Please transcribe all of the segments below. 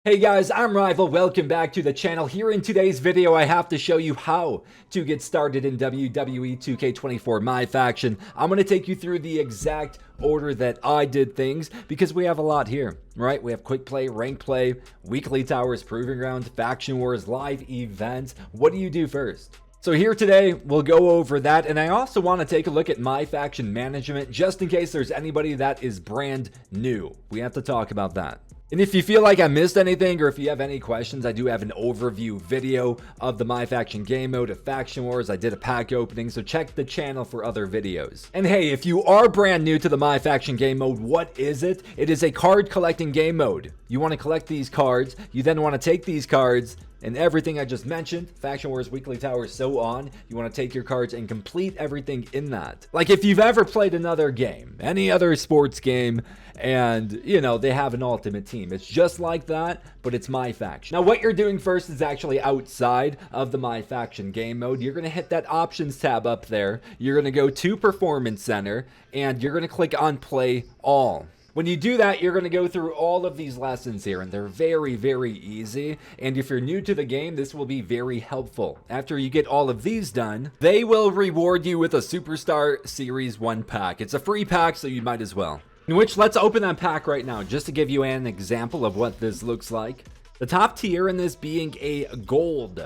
Hey guys, I'm Rival. Welcome back to the channel. Here in today's video, I have to show you how to get started in WWE 2K24 My Faction. I'm going to take you through the exact order that I did things because we have a lot here, right? We have quick play, rank play, weekly towers, proving grounds, faction wars, live events. What do you do first? So here today, we'll go over that, and I also want to take a look at my faction management just in case there's anybody that is brand new. We have to talk about that. And if you feel like I missed anything or if you have any questions, I do have an overview video of the My Faction game mode of Faction Wars. I did a pack opening, so check the channel for other videos. And hey, if you are brand new to the My Faction game mode, what is it? It is a card collecting game mode. You want to collect these cards, you then want to take these cards and everything I just mentioned, Faction Wars, Weekly Towers, so on. You want to take your cards and complete everything in that. Like if you've ever played another game, any other sports game, and you know, they have an ultimate team. It's just like that, but it's My Faction. Now what you're doing first is actually outside of the My Faction game mode. You're going to hit that options tab up there. You're going to go to Performance Center, and you're going to click on Play All. When you do that, you're going to go through all of these lessons here, and they're very, very easy. And if you're new to the game, this will be very helpful. After you get all of these done, they will reward you with a Superstar Series 1 pack. It's a free pack, so you might as well. In which, let's open that pack right now, just to give you an example of what this looks like. The top tier in this being a gold.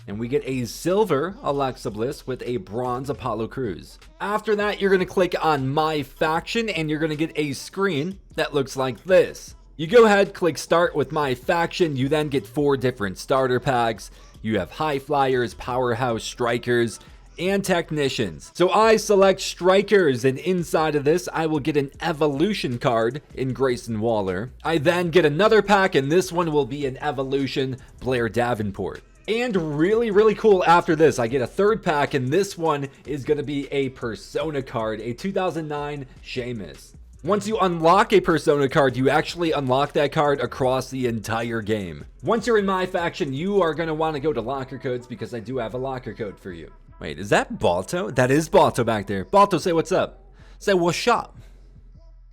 And we get a silver Alexa Bliss with a bronze Apollo Crews. After that, you're going to click on My Faction, and you're going to get a screen that looks like this. You go ahead, click Start with My Faction. You then get 4 different starter packs. You have High Flyers, Powerhouse, Strikers, and Technicians. So I select Strikers, and inside of this, I will get an Evolution card in Grayson Waller. I then get another pack, and this one will be an Evolution Blair Davenport. And really cool after this, I get a third pack, and this one is going to be a Persona card, a 2009 Sheamus. Once you unlock a Persona card, you actually unlock that card across the entire game. Once you're in My Faction, you are going to want to go to locker codes because I do have a locker code for you. Wait, is that Balto? That is Balto back there. Balto, say what's up. Say what's up.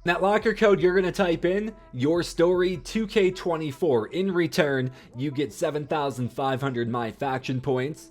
That locker code, you're going to type in your story 2K24. In return, you get 7,500 My Faction points.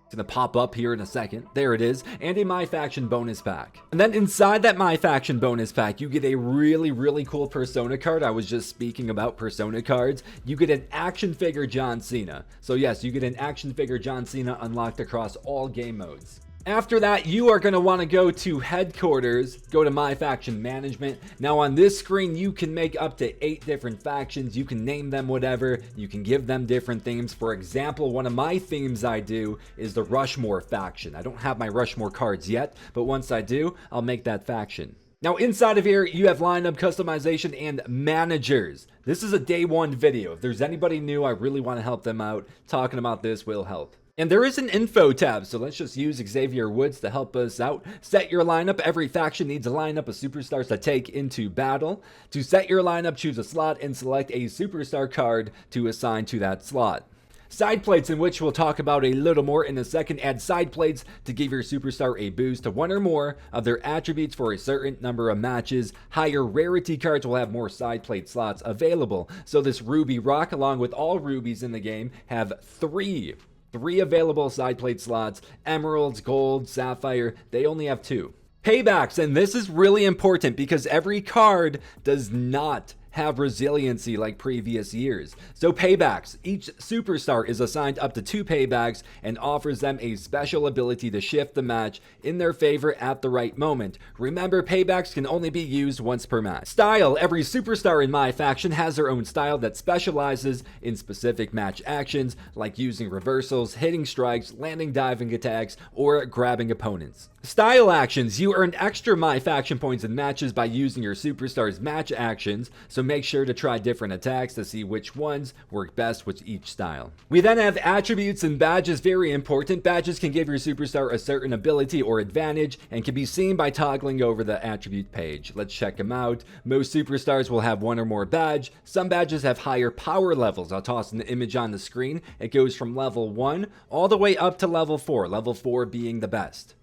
It's going to pop up here in a second. There it is. And a My Faction bonus pack. And then inside that My Faction bonus pack, you get a really cool Persona card. I was just speaking about Persona cards. You get an action figure John Cena. So yes, you get an action figure John Cena unlocked across all game modes. After that, you are going to want to go to headquarters, go to My Faction Management. Now on this screen, you can make up to 8 different factions. You can name them whatever. You can give them different themes. For example, one of my themes I do is the Rushmore faction. I don't have my Rushmore cards yet, but once I do, I'll make that faction. Now inside of here, you have lineup customization and managers. This is a day 1 video. If there's anybody new, I really want to help them out. Talking about this will help. And there is an info tab, so let's just use Xavier Woods to help us out. Set your lineup. Every faction needs a lineup of superstars to take into battle. To set your lineup, choose a slot and select a superstar card to assign to that slot. Side plates, in which we'll talk about a little more in a second. Add side plates to give your superstar a boost to 1 or more of their attributes for a certain number of matches. Higher rarity cards will have more side plate slots available. So this Ruby Rock, along with all rubies in the game, have 3 available side plate slots. Emeralds, gold, sapphire, they only have 2. Paybacks, and this is really important because every card does not have resiliency like previous years. So paybacks, each superstar is assigned up to 2 paybacks and offers them a special ability to shift the match in their favor at the right moment. Remember, paybacks can only be used once per match. Style, every superstar in My Faction has their own style that specializes in specific match actions like using reversals, hitting strikes, landing diving attacks, or grabbing opponents. Style actions, you earn extra My Faction points in matches by using your superstar's match actions, so make sure to try different attacks to see which ones work best with each style. We then have attributes and badges, very important. Badges can give your superstar a certain ability or advantage and can be seen by toggling over the attribute page. Let's check them out. Most superstars will have 1 or more badge. Some badges have higher power levels. I'll toss an image on the screen. It goes from level 1 all the way up to level 4, level 4 being the best.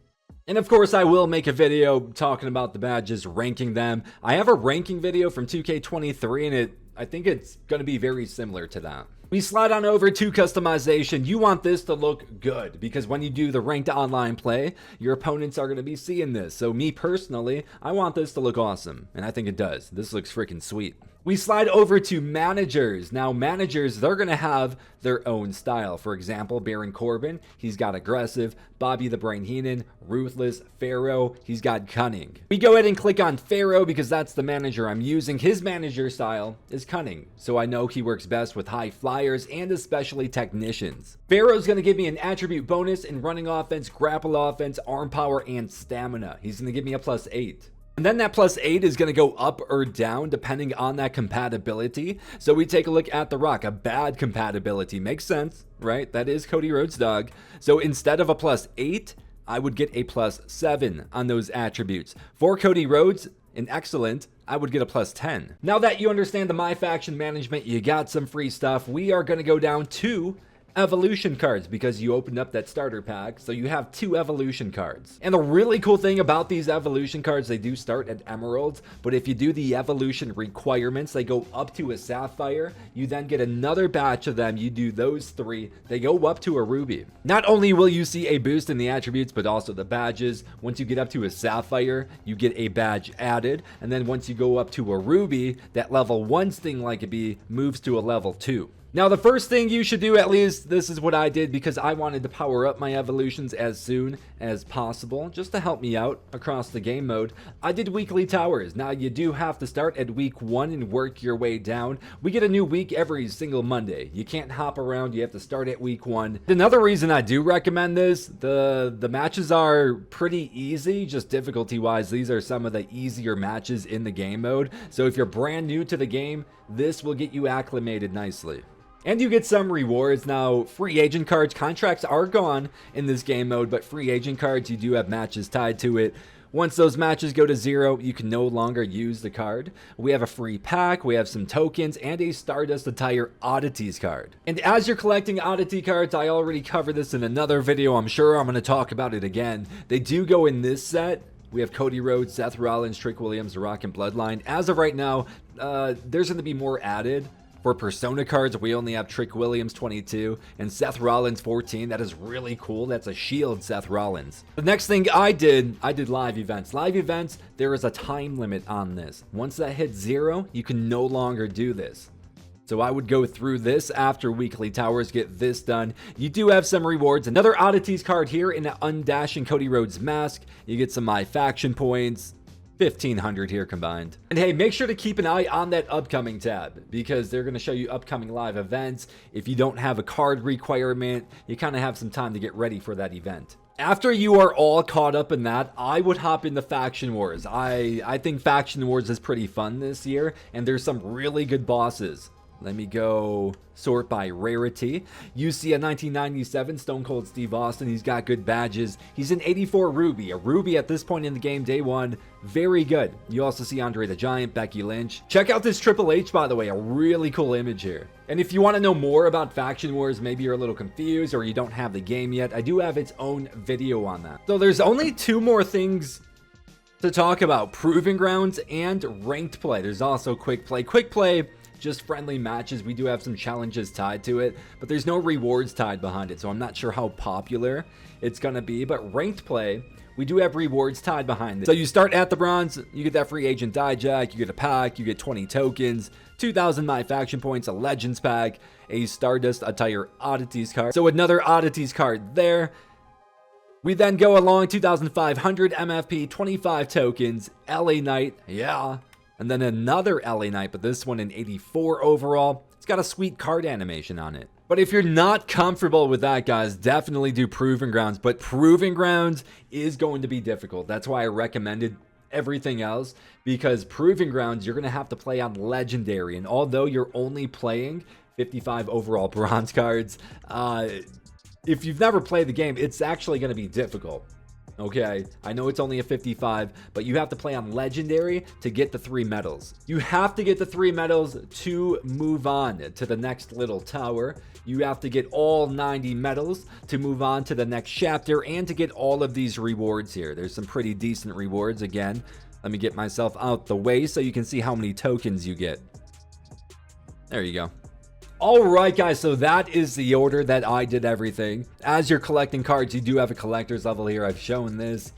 And of course, I will make a video talking about the badges, ranking them. I have a ranking video from 2K23 and I think it's going to be very similar to that. We slide on over to customization. You want this to look good because when you do the ranked online play, your opponents are going to be seeing this. So me personally, I want this to look awesome, and I think it does. This looks freaking sweet. We slide over to managers. Now managers, they're going to have their own style. For example, Baron Corbin, he's got aggressive. Bobby the Brain Heenan, ruthless. Pharaoh, he's got cunning. We go ahead and click on Pharaoh because that's the manager I'm using. His manager style is cunning, so I know he works best with high flyers and especially technicians. Pharaoh's going to give me an attribute bonus in running offense, grapple offense, arm power, and stamina. He's going to give me a +8. And then that +8 is going to go up or down depending on that compatibility. So we take a look at The Rock. A bad compatibility makes sense, right? That is Cody Rhodes' dog. So instead of a +8, I would get a +7 on those attributes. For Cody Rhodes, an excellent, I would get a +10. Now that you understand the My Faction management, you got some free stuff. We are going to go down to evolution cards because you opened up that starter pack, so you have 2 evolution cards. And the really cool thing about these evolution cards, they do start at emeralds, but if you do the evolution requirements, they go up to a sapphire. You then get another batch of them. You do those 3, they go up to a ruby. Not only will you see a boost in the attributes, but also the badges. Once you get up to a sapphire, you get a badge added, and then once you go up to a ruby, that level 1 Sting Like a Bee moves to a level 2. Now, the first thing you should do, at least this is what I did because I wanted to power up my evolutions as soon as possible, just to help me out across the game mode. I did weekly towers. Now, you do have to start at week 1 and work your way down. We get a new week every single Monday. You can't hop around. You have to start at week 1. Another reason I do recommend this, the matches are pretty easy, just difficulty-wise. These are some of the easier matches in the game mode. So if you're brand new to the game, this will get you acclimated nicely. And you get some rewards. Now, free agent cards, contracts are gone in this game mode, but free agent cards, you do have matches tied to it. Once those matches go to 0, you can no longer use the card. We have a free pack, we have some tokens, and a Stardust Attire Oddities card. And as you're collecting oddity cards, I already covered this in another video. I'm sure I'm going to talk about it again. They do go in this set. We have Cody Rhodes, Seth Rollins, Trick Williams, The Rock, and Bloodline. As of right now, there's going to be more added. For Persona cards, we only have Trick Williams 22 and Seth Rollins 14. That is really cool. That's a Shield Seth Rollins. The next thing I did live events. Live events, there is a time limit on this. Once that hits 0, you can no longer do this. So I would go through this after weekly towers, get this done. You do have some rewards. Another oddities card here in an Undashing Cody Rhodes mask. You get some My Faction points. 1,500 here combined. And hey, make sure to keep an eye on that upcoming tab because they're going to show you upcoming live events. If you don't have a card requirement, you kind of have some time to get ready for that event. After you are all caught up in that, I would hop into Faction Wars. I think Faction Wars is pretty fun this year, and there's some really good bosses. Let me go sort by rarity. You see a 1997 Stone Cold Steve Austin. He's got good badges. He's an 84 Ruby. A Ruby at this point in the game, day 1. Very good. You also see Andre the Giant, Becky Lynch. Check out this Triple H, by the way. A really cool image here. And if you want to know more about Faction Wars, maybe you're a little confused or you don't have the game yet, I do have its own video on that. So there's only 2 more things to talk about. Proving Grounds and Ranked Play. There's also Quick Play. Quick Play, just friendly matches. We do have some challenges tied to it, but there's no rewards tied behind it, so I'm not sure how popular it's gonna be. But Ranked Play, we do have rewards tied behind it. So you start at the bronze, you get that free agent die jack, you get a pack, you get 20 tokens, 2,000 My Faction points, a Legends pack, a Stardust Attire Oddities card. So another Oddities card there. We then go along, 2,500 MFP, 25 tokens, LA Knight, yeah. And then another LA Knight, but this one in 84 overall. It's got a sweet card animation on it. But if you're not comfortable with that, guys, definitely do Proving Grounds. But Proving Grounds is going to be difficult. That's why I recommended everything else, because Proving Grounds, you're going to have to play on Legendary. And although you're only playing 55 overall bronze cards, if you've never played the game, it's actually going to be difficult. Okay, I know it's only a 55, but you have to play on Legendary to get the 3 medals. You have to get the 3 medals to move on to the next little tower. You have to get all 90 medals to move on to the next chapter and to get all of these rewards here. There's some pretty decent rewards. Again, let me get myself out the way so you can see how many tokens you get. There you go. Alright guys, so that is the order that I did everything. As you're collecting cards, you do have a collector's level here. I've shown this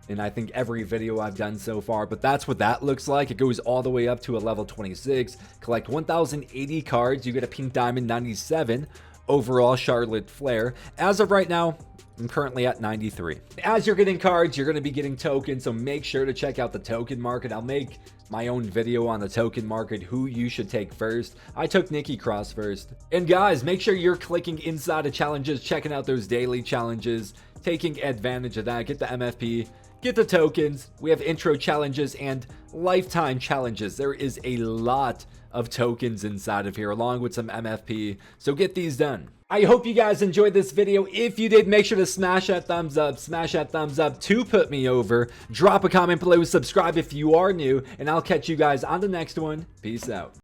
in I think every video I've done so far, but that's what that looks like. It goes all the way up to a level 26. Collect 1080 cards, you get a pink diamond 97. Overall Charlotte Flair. As of right now, I'm currently at 93. As you're getting cards, you're going to be getting tokens, so make sure to check out the token market. I'll make my own video on the token market, who you should take first. I took Nikki Cross first. And guys, make sure you're clicking inside of challenges, checking out those daily challenges, taking advantage of that. Get the MFP, get the tokens. We have intro challenges and lifetime challenges. There is a lot of tokens inside of here, along with some MFP, so get these done. I hope you guys enjoyed this video. If you did, make sure to smash that thumbs up to put me over. Drop a comment below, subscribe if you are new, and I'll catch you guys on the next one. Peace out.